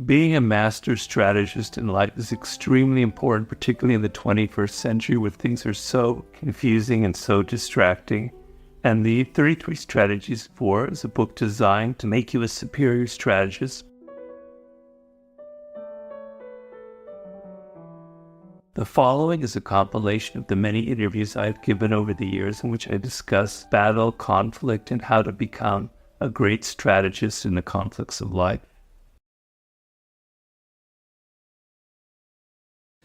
Being a master strategist in life is extremely important, particularly in the 21st century where things are so confusing and so distracting. And the 33 Strategies of War is a book designed to make you a superior strategist. The following is a compilation of the many interviews I've given over the years in which I discuss battle, conflict, and how to become a great strategist in the conflicts of life.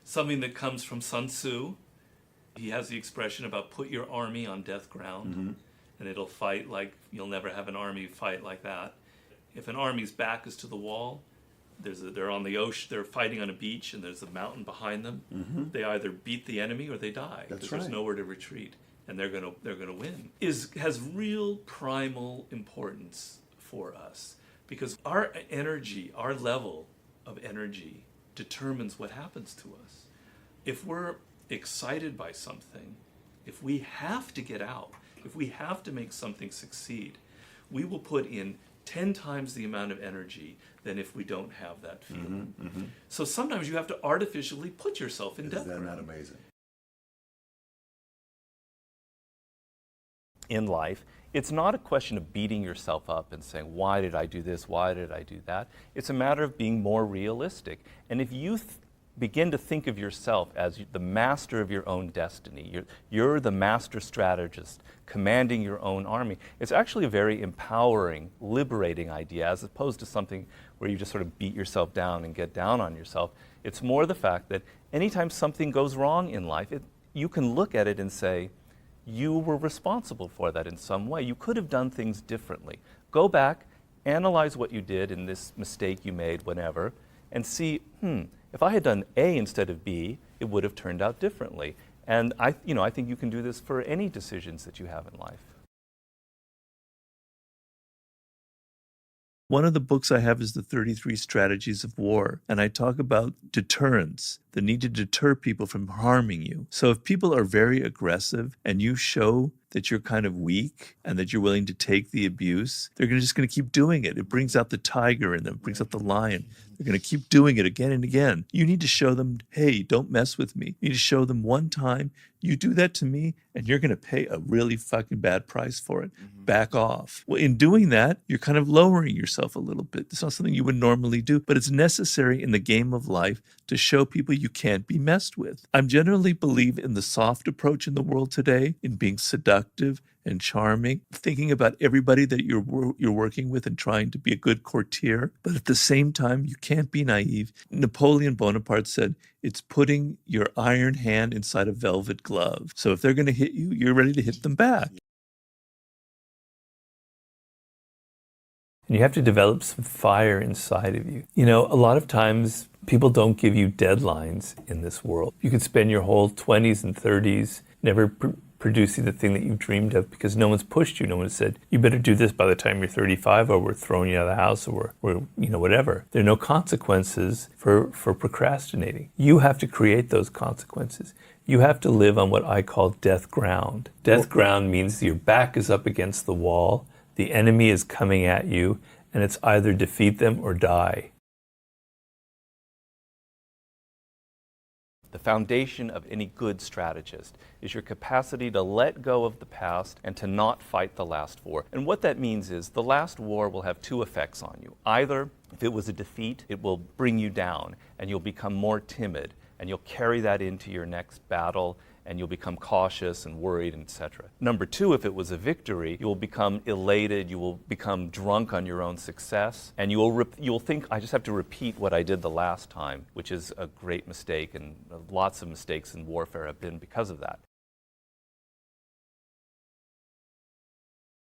Something that comes from Sun Tzu. He has the expression about put your army on death ground, and it'll fight like you'll never have an army fight like that. If an army's back is to the wall, they're on the ocean, they're fighting on a beach, and there's a mountain behind them. They either beat the enemy or they die because there's nowhere to retreat, and they're gonna win. Has real primal importance for us because our energy, our level of energy, determines what happens to us. If we're excited by something, if we have to get out, if we have to make something succeed, we will put in 10 times the amount of energy than if we don't have that feeling. So sometimes you have to artificially put yourself in death. Isn't that amazing? In life, it's not a question of beating yourself up and saying, why did I do this? Why did I do that? It's a matter of being more realistic. And if you begin to think of yourself as the master of your own destiny, you're the master strategist commanding your own army, it's actually a very empowering, liberating idea as opposed to something where you just sort of beat yourself down and get down on yourself. It's more the fact that anytime something goes wrong in life, you can look at it and say, you were responsible for that in some way. You could have done things differently. Go back, analyze what you did in this mistake you made whenever, and see, if I had done A instead of B, it would have turned out differently. And I think you can do this for any decisions that you have in life. One of the books I have is the 33 Strategies of War, and I talk about deterrence, the need to deter people from harming you. So if people are very aggressive and you show that you're kind of weak and that you're willing to take the abuse, they're just going to keep doing it. It brings out the tiger in them, brings out the lion. They're going to keep doing it again and again. You need to show them, hey, don't mess with me. You need to show them one time, you do that to me, and you're going to pay a really fucking bad price for it. Back off. Well, in doing that, you're kind of lowering yourself a little bit. It's not something you would normally do, but it's necessary in the game of life to show people you can't be messed with. I generally believe in the soft approach in the world today, in being seductive and charming, thinking about everybody that you're working with and trying to be a good courtier. But at the same time, you can't be naive. Napoleon Bonaparte said, it's putting your iron hand inside a velvet glove. So if they're going to hit you, you're ready to hit them back. And you have to develop some fire inside of you. You know, a lot of times people don't give you deadlines in this world. You could spend your whole 20s and 30s never producing the thing that you dreamed of because no one's pushed you. No one said, you better do this by the time you're 35 or we're throwing you out of the house or whatever. There are no consequences for procrastinating. You have to create those consequences. You have to live on what I call death ground. Death ground means your back is up against the wall, the enemy is coming at you, and it's either defeat them or die. The foundation of any good strategist is your capacity to let go of the past and to not fight the last war. And what that means is the last war will have two effects on you. Either, if it was a defeat, it will bring you down and you'll become more timid and you'll carry that into your next battle and you'll become cautious and worried, etc. Number two, if it was a victory, you will become elated, you will become drunk on your own success, and you will think, I just have to repeat what I did the last time, which is a great mistake, and lots of mistakes in warfare have been because of that.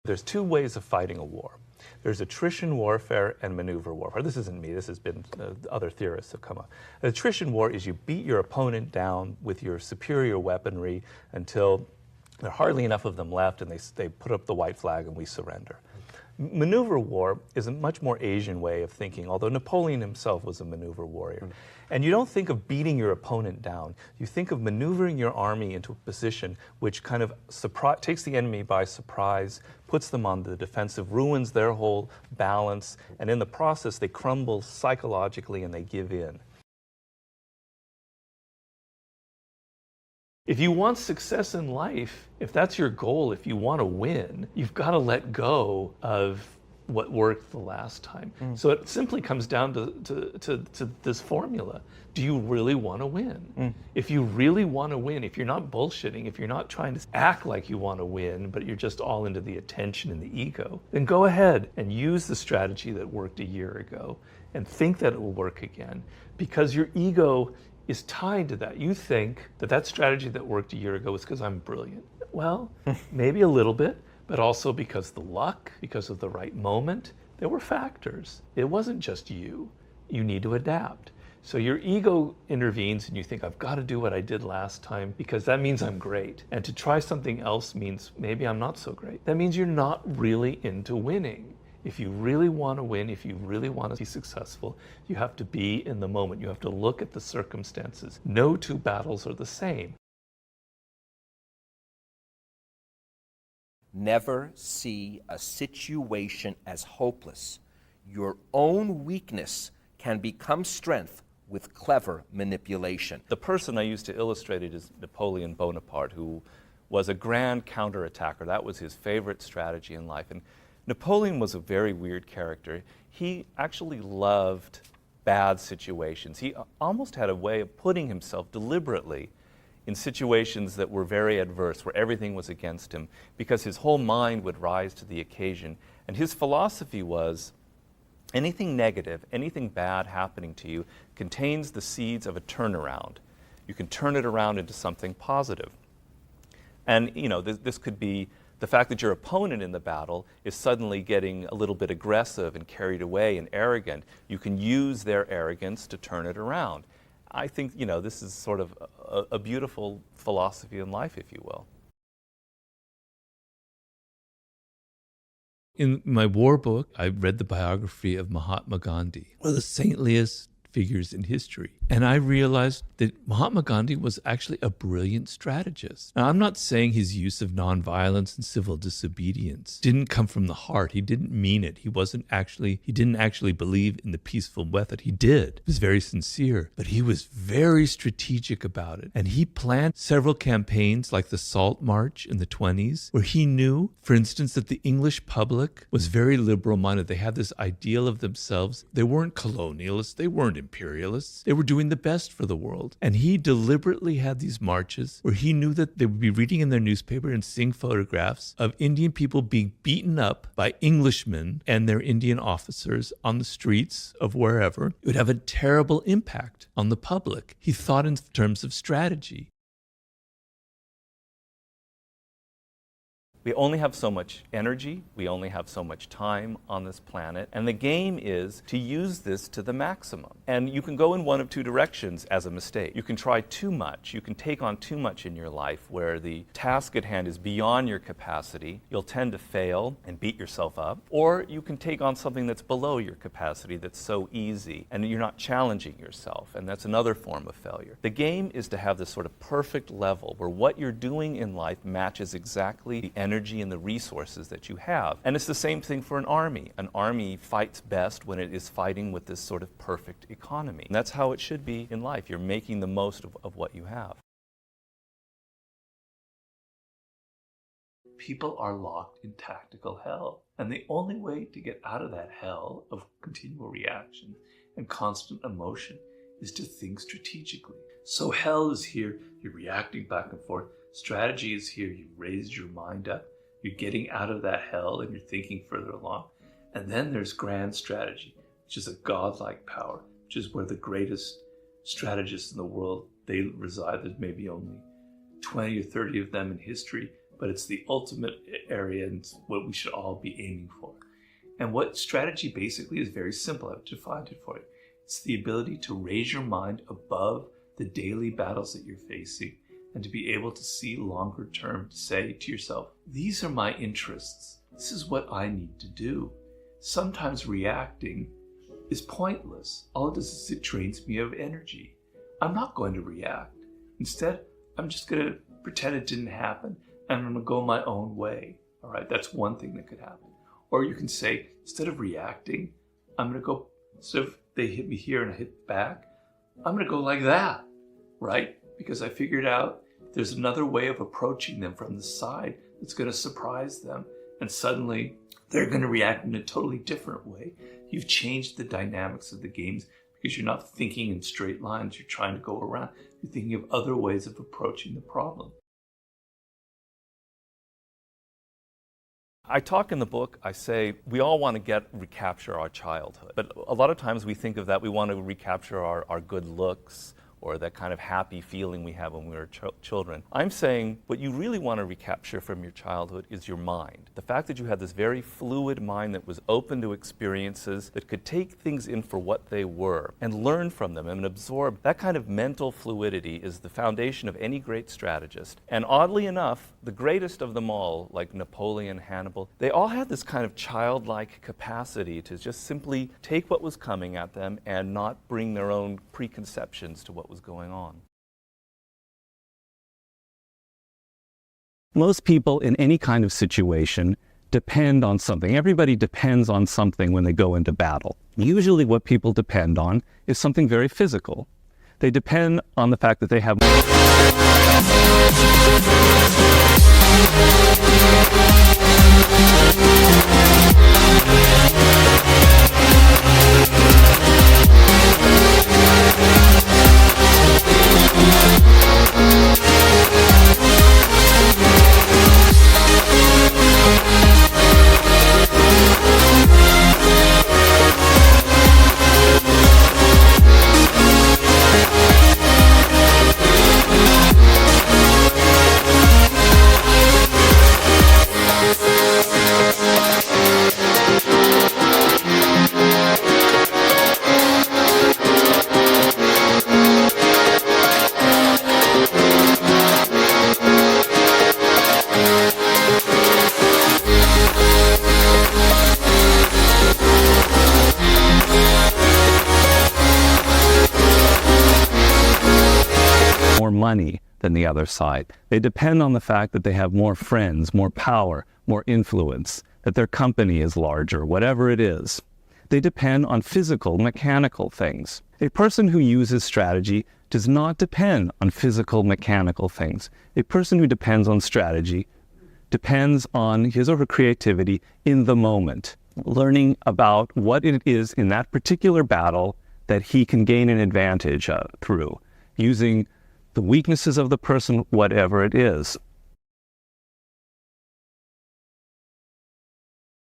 There's two ways of fighting a war. There's attrition warfare and maneuver warfare. This isn't me, this has been other theorists have come up. Attrition war is you beat your opponent down with your superior weaponry until there are hardly enough of them left and they put up the white flag and we surrender. Maneuver war is a much more Asian way of thinking, although Napoleon himself was a maneuver warrior. And you don't think of beating your opponent down. You think of maneuvering your army into a position which kind of takes the enemy by surprise, puts them on the defensive, ruins their whole balance, and in the process they crumble psychologically and they give in. If you want success in life, if that's your goal, if you want to win, you've got to let go of what worked the last time. So it simply comes down to this formula. Do you really want to win? If you really want to win, if you're not bullshitting, if you're not trying to act like you want to win, but you're just all into the attention and the ego, then go ahead and use the strategy that worked a year ago and think that it will work again, because your ego is tied to that. You think that that strategy that worked a year ago is because I'm brilliant. Well, maybe a little bit, but also because the luck, because of the right moment, there were factors. It wasn't just you. You need to adapt. So your ego intervenes and you think, I've got to do what I did last time because that means I'm great. And to try something else means maybe I'm not so great. That means you're not really into winning. If you really want to win, if you really want to be successful, you have to be in the moment. You have to look at the circumstances. No two battles are the same. Never see a situation as hopeless. Your own weakness can become strength with clever manipulation. The person I used to illustrate it is Napoleon Bonaparte, who was a grand counterattacker. That was his favorite strategy in life. And Napoleon was a very weird character. He actually loved bad situations. He almost had a way of putting himself deliberately in situations that were very adverse, where everything was against him, because his whole mind would rise to the occasion. And his philosophy was, anything negative, anything bad happening to you contains the seeds of a turnaround. You can turn it around into something positive. And this could be the fact that your opponent in the battle is suddenly getting a little bit aggressive and carried away and arrogant. You can use their arrogance to turn it around. I think, this is sort of a beautiful philosophy in life, if you will. In my war book, I read the biography of Mahatma Gandhi, one of the saintliest figures in history. And I realized that Mahatma Gandhi was actually a brilliant strategist. Now, I'm not saying his use of nonviolence and civil disobedience didn't come from the heart. He didn't mean it. He didn't actually believe in the peaceful method. He did. He was very sincere, but he was very strategic about it. And he planned several campaigns like the Salt March in the 1920s, where he knew, for instance, that the English public was very liberal-minded. They had this ideal of themselves. They weren't colonialists. They weren't imperialists. They were doing the best for the world. And he deliberately had these marches where he knew that they would be reading in their newspaper and seeing photographs of Indian people being beaten up by Englishmen and their Indian officers on the streets of wherever. It would have a terrible impact on the public. He thought in terms of strategy. We only have so much energy, we only have so much time on this planet, and the game is to use this to the maximum. And you can go in one of two directions as a mistake. You can try too much, you can take on too much in your life where the task at hand is beyond your capacity. You'll tend to fail and beat yourself up. Or you can take on something that's below your capacity, that's so easy, and you're not challenging yourself, and that's another form of failure. The game is to have this sort of perfect level where what you're doing in life matches exactly the energy and the resources that you have. And it's the same thing for an army. An army fights best when it is fighting with this sort of perfect economy. And that's how it should be in life. You're making the most of what you have. People are locked in tactical hell. And the only way to get out of that hell of continual reaction and constant emotion is to think strategically. So hell is here, you're reacting back and forth. Strategy is here, you raised your mind up, you're getting out of that hell and you're thinking further along. And then there's grand strategy, which is a godlike power, which is where the greatest strategists in the world, they reside. There's maybe only 20 or 30 of them in history, but it's the ultimate area and it's what we should all be aiming for. And what strategy basically is very simple. I've defined it for you. It's the ability to raise your mind above the daily battles that you're facing and to be able to see longer term, to say to yourself, these are my interests. This is what I need to do. sometimes reacting is pointless. All it does is it drains me of energy. I'm not going to react. Instead, I'm just going to pretend it didn't happen, and I'm going to go my own way. All right, that's one thing that could happen. Or you can say, instead of reacting, I'm going to go, instead of they hit me here and I hit back, I'm going to go like that, right? Because I figured out there's another way of approaching them from the side that's going to surprise them. And suddenly they're going to react in a totally different way. You've changed the dynamics of the games because you're not thinking in straight lines. You're trying to go around. You're thinking of other ways of approaching the problem. I talk in the book, I say, we all want to recapture our childhood. But a lot of times we think of that, we want to recapture our good looks, or that kind of happy feeling we have when we were children. I'm saying what you really want to recapture from your childhood is your mind. The fact that you had this very fluid mind that was open to experiences, that could take things in for what they were and learn from them and absorb. That kind of mental fluidity is the foundation of any great strategist. And oddly enough, the greatest of them all, like Napoleon, Hannibal, they all had this kind of childlike capacity to just simply take what was coming at them and not bring their own preconceptions to what was going on. Most people in any kind of situation depend on something. Everybody depends on something when they go into battle. Usually what people depend on is something very physical. They depend on the fact that they have more money than the other side. They depend on the fact that they have more friends, more power, more influence, that their company is larger, whatever it is. They depend on physical, mechanical things. A person who uses strategy does not depend on physical, mechanical things. A person who depends on strategy depends on his or her creativity in the moment, learning about what it is in that particular battle that he can gain an advantage through, using the weaknesses of the person, whatever it is.